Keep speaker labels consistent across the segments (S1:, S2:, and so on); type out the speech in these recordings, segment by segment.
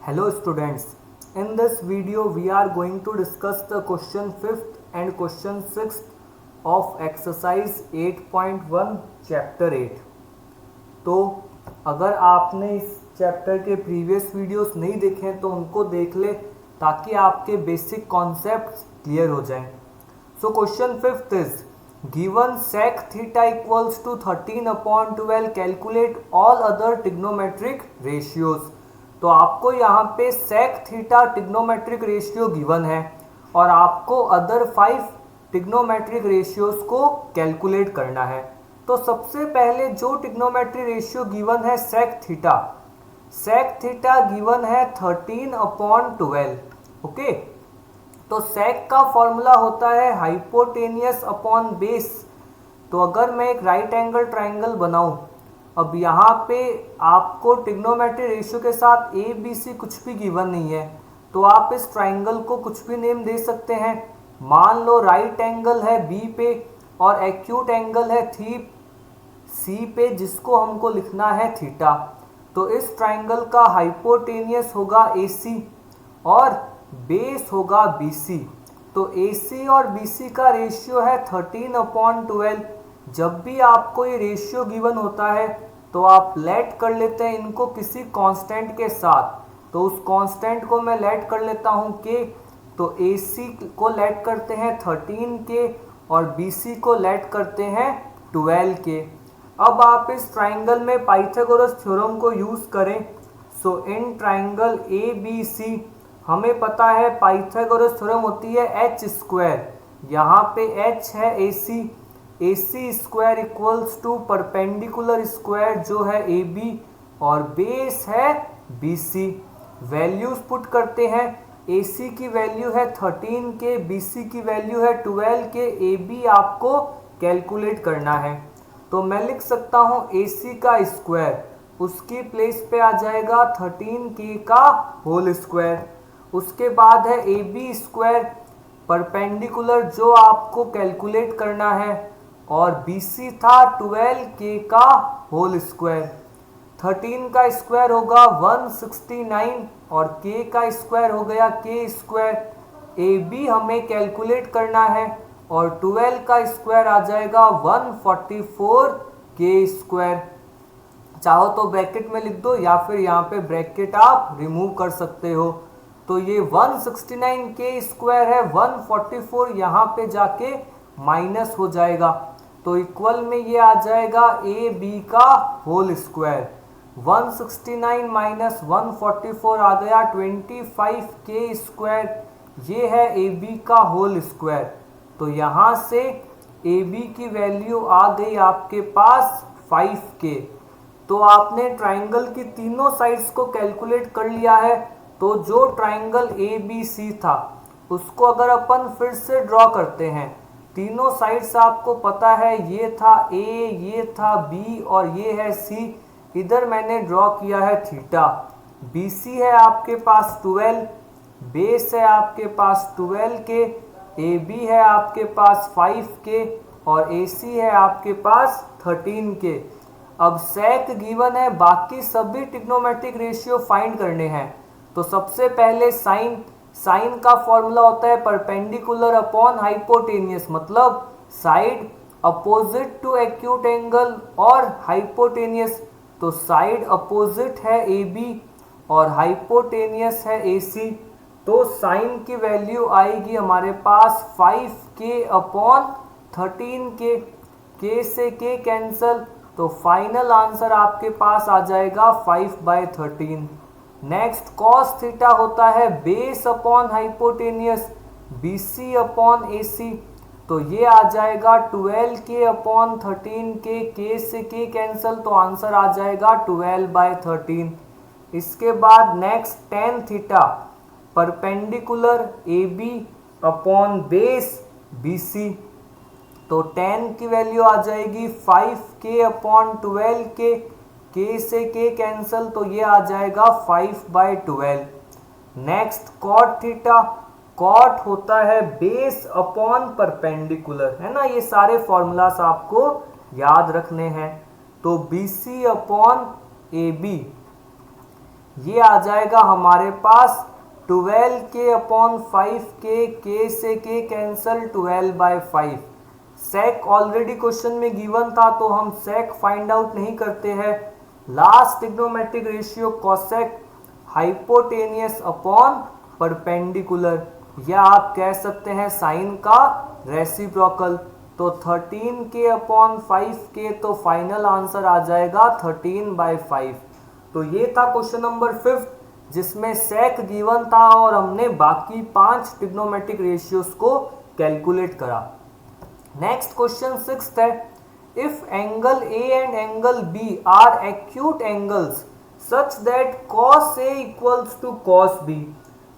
S1: Hello students, in this video we are going to discuss the question 5th and question 6th of exercise 8.1 chapter 8. तो अगर आपने इस chapter के previous videos नहीं देखे तो उनको देख ले ताकि आपके बेसिक कॉन्सेप्ट्स क्लियर हो जाएं. So question 5th is given sec theta equals to 13/12 calculate all other trigonometric ratios. तो आपको यहाँ पे sec theta trigonometric ratio given है और आपको अदर 5 ट्रिग्नोमेट्रिक रेशियोज को कैलकुलेट करना है. तो सबसे पहले जो ट्रिग्नोमेट्रिक रेशियो गिवन है sec थीटा गिवन है 13/12. ओके, तो sec का फॉर्मूला होता है हाइपोटेनियस अपॉन बेस. तो अगर मैं एक राइट एंगल ट्राइंगल बनाऊं, अब यहाँ पे आपको ट्रिग्नोमेट्रिक रेशियो के साथ ए बी सी कुछ भी गिवन नहीं है, तो आप इस ट्राइंगल को कुछ भी नेम दे सकते हैं. मान लो राइट एंगल है बी पे और एक्यूट एंगल है सी पे, जिसको हमको लिखना है थीटा. तो इस ट्राइंगल का हाइपोटेनियस होगा ए सी और बेस होगा बी सी. तो ए सी और बी सी का रेशियो है 13/12. जब भी आपको ये रेशियो गिवन होता है तो आप लेट कर लेते हैं इनको किसी कांस्टेंट के साथ. तो उस कांस्टेंट को मैं लेट कर लेता हूँ के. तो ए सी को लेट करते हैं 13 के और बी सी को लेट करते हैं 12 के. अब आप इस ट्राइंगल में पाइथागोरस थ्योरम को यूज़ करें. सो in triangle A B C हमें पता है पाइथागोरस थ्योरम होती है एच स्क्वायर. यहाँ पे एच है a c square equals to perpendicular square जो है ए बी और बेस है बी सी. वैल्यूज पुट करते हैं. ए सी की वैल्यू है 13 के, बी सी की वैल्यू है 12 के, ए बी आपको कैलकुलेट करना है. तो मैं लिख सकता हूँ ए सी का स्क्वायर, उसकी प्लेस पे आ जाएगा 13 के का होल स्क्वायर. उसके बाद है ए बी स्क्वायर परपेंडिकुलर जो आपको कैलकुलेट करना है और बी सी था 12 के का होल स्क्वायर. 13 का स्क्वायर होगा 169 और के का स्क्वायर हो गया के स्क्वायर. ए बी हमें कैलकुलेट करना है और 12 का स्क्वायर आ जाएगा 144 के स्क्वायर. चाहो तो ब्रैकेट में लिख दो या फिर यहाँ पे ब्रैकेट आप रिमूव कर सकते हो. तो ये 169 के स्क्वायर है, 144 यहाँ पे जाके माइनस हो जाएगा. तो इक्वल में ये आ जाएगा ए बी का होल स्क्वायर. 169 माइनस 144 आ गया 25 के स्क्वायर. ये है ए बी का होल स्क्वायर. तो यहाँ से ए बी की वैल्यू आ गई आपके पास 5 के. तो आपने ट्राइंगल की तीनों साइड्स को कैलकुलेट कर लिया है. तो जो ट्राइंगल ए बी सी था उसको अगर अपन फिर से ड्रॉ करते हैं, तीनों साइड्स आपको पता है ये था ए, ये था बी और ये है सी. इधर मैंने ड्रॉ किया है थीटा. बी सी है आपके पास 12, बेस है आपके पास 12 के, ए बी है आपके पास 5 के और ए सी है आपके पास 13 के. अब सेक गिवन है, बाकी सभी ट्रिग्नोमेट्रिक रेशियो फाइंड करने हैं. तो सबसे पहले साइन का फॉर्मूला होता है परपेंडिकुलर अपॉन हाइपोटेनियस, मतलब side opposite to acute angle और हाइपोटेनियस. तो साइड अपोजिट है ए बी और हाइपोटेनियस है ए सी. तो साइन की वैल्यू आएगी हमारे पास 5 के अपॉन 13 के से के कैंसल. तो फाइनल आंसर आपके पास आ जाएगा 5/13. नेक्स्ट कॉस थीटा होता है base upon hypotenuse, b c upon a c. तो ये आ जाएगा 12 के अपॉन 13 के से के कैंसल. तो आंसर आ जाएगा 12/13. इसके बाद next tan theta perpendicular a b upon base b c. तो 10 की वैल्यू आ जाएगी 5 के अपॉन 12 के से के कैंसल. तो ये आ जाएगा 5/12. नेक्स्ट कॉट थीटा, कॉट होता है बेस अपॉन परपेंडिकुलर, है ना. ये सारे फॉर्मूलास आपको याद रखने हैं. तो b c upon a b ये आ जाएगा हमारे पास 12k/5k, k से k cancel, 12/5। Sec already question में गिवन था तो हम सेक फाइंड आउट नहीं करते हैं। Last trigonometric ratio cosec hypotenuse upon perpendicular, या आप कह सकते हैं साइन का रेसिप्रोकल। तो 13k/5k, तो फाइनल आंसर आ जाएगा 13/5। तो ये था क्वेश्चन नंबर 5 जिसमें सेक गिवन था और हमने बाकी 5 ट्रिग्नोमेट्रिक रेशियोज को कैलकुलेट करा। नेक्स्ट क्वेश्चन 6 है, if angle a and angle b are acute angles such that cos A equals to cos B।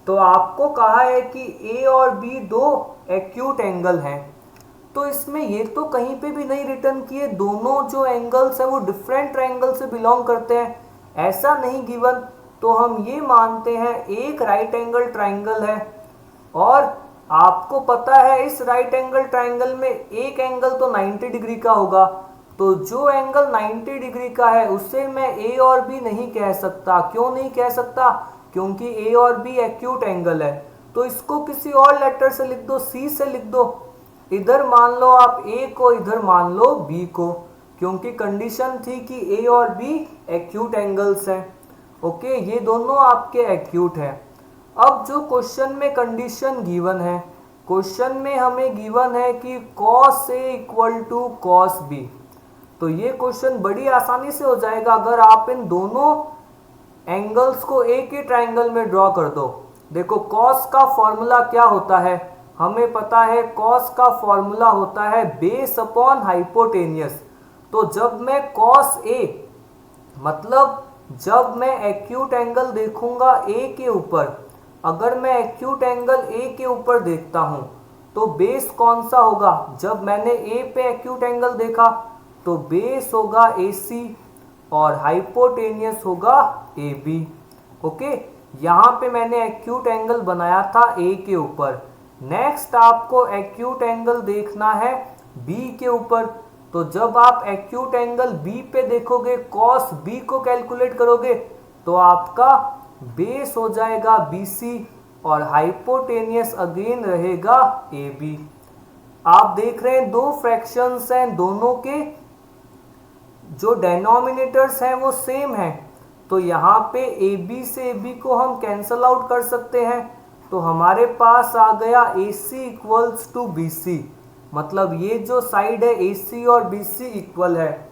S1: तो आपको कहा है कि ए और बी दो एक्यूट एंगल हैं, तो इसमें ये तो कहीं पे भी नहीं रिटर्न किए दोनों जो एंगल्स हैं वो डिफरेंट ट्रायंगल से बिलोंग करते हैं, ऐसा नहीं गिवन। तो हम ये मानते हैं एक राइट एंगल ट्रायंगल है, और आपको पता है इस राइट एंगल ट्रायंगल में एक एंगल तो 90 डिग्री का होगा, तो जो एंगल 90 डिग्री का है उसे मैं ए और बी नहीं कह सकता। क्यों नहीं कह सकता? क्योंकि ए और बी एक्यूट एंगल है। तो इसको किसी और लेटर से लिख दो, सी से लिख दो। इधर मान लो आप ए को, इधर मान लो बी को, क्योंकि कंडीशन थी कि ए और बी एक्यूट एंगल्स हैं। ओके, ये दोनों आपके एक्यूट हैं। अब जो क्वेश्चन में कंडीशन गिवन है, क्वेश्चन में हमें गिवन है कि cos A equal to cos B। तो ये क्वेश्चन बड़ी आसानी से हो जाएगा अगर आप इन दोनों एंगल्स को एक ही ट्रायंगल में ड्रॉ कर दो। देखो cos का फॉर्मूला क्या होता है, हमें पता है cos का फॉर्मूला होता है बेस अपॉन हाइपोटेनियस। तो जब मैं cos A, मतलब जब मैं एक्यूट एंगल देखूंगा A के ऊपर, अगर मैं एक्यूट एंगल A के ऊपर देखता हूं तो बेस कौन सा होगा? जब मैंने A पे एक्यूट एंगल देखा तो बेस होगा AC और हाइपोटेनियस होगा AB। ओके, यहाँ पे मैंने एक्यूट एंगल बनाया था A के ऊपर। नेक्स्ट आपको एक्यूट एंगल देखना है B के ऊपर, तो जब आप एक्यूट एंगल B पे देखोगे, cos B को कैलकुलेट करोगे तो आपका बेस हो जाएगा BC और हाइपोटेनियस अगेन रहेगा AB। आप देख रहे हैं दो फ्रैक्शंस हैं, दोनों के जो डेनोमिनेटर्स हैं वो सेम हैं, तो यहाँ पे AB से AB को हम कैंसल आउट कर सकते हैं। तो हमारे पास आ गया AC इक्वल्स टू BC, मतलब ये जो साइड है AC और BC इक्वल है।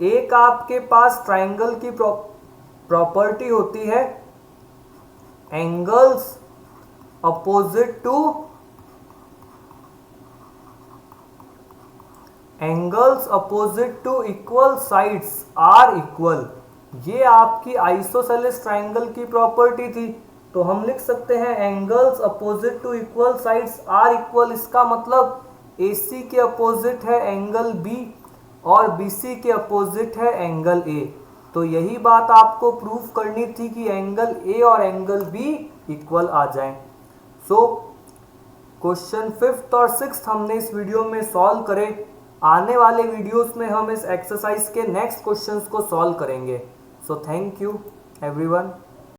S1: एक आपके पास ट्रायंगल की प्रॉपर्टी होती है angles opposite to equal sides are equal, ये आपकी आइसोसेलेस ट्रायंगल की प्रॉपर्टी थी। तो हम लिख सकते हैं angles opposite to equal sides are equal, इसका मतलब AC के अपोजिट है एंगल B और BC के अपोजिट है एंगल A। तो यही बात आपको प्रूफ करनी थी कि एंगल A और एंगल B इक्वल आ जाएं। सो क्वेश्चन 5th और 6th हमने इस वीडियो में सॉल्व करे। आने वाले वीडियोस में हम इस एक्सरसाइज के नेक्स्ट क्वेश्चंस को सॉल्व करेंगे। So thank you everyone.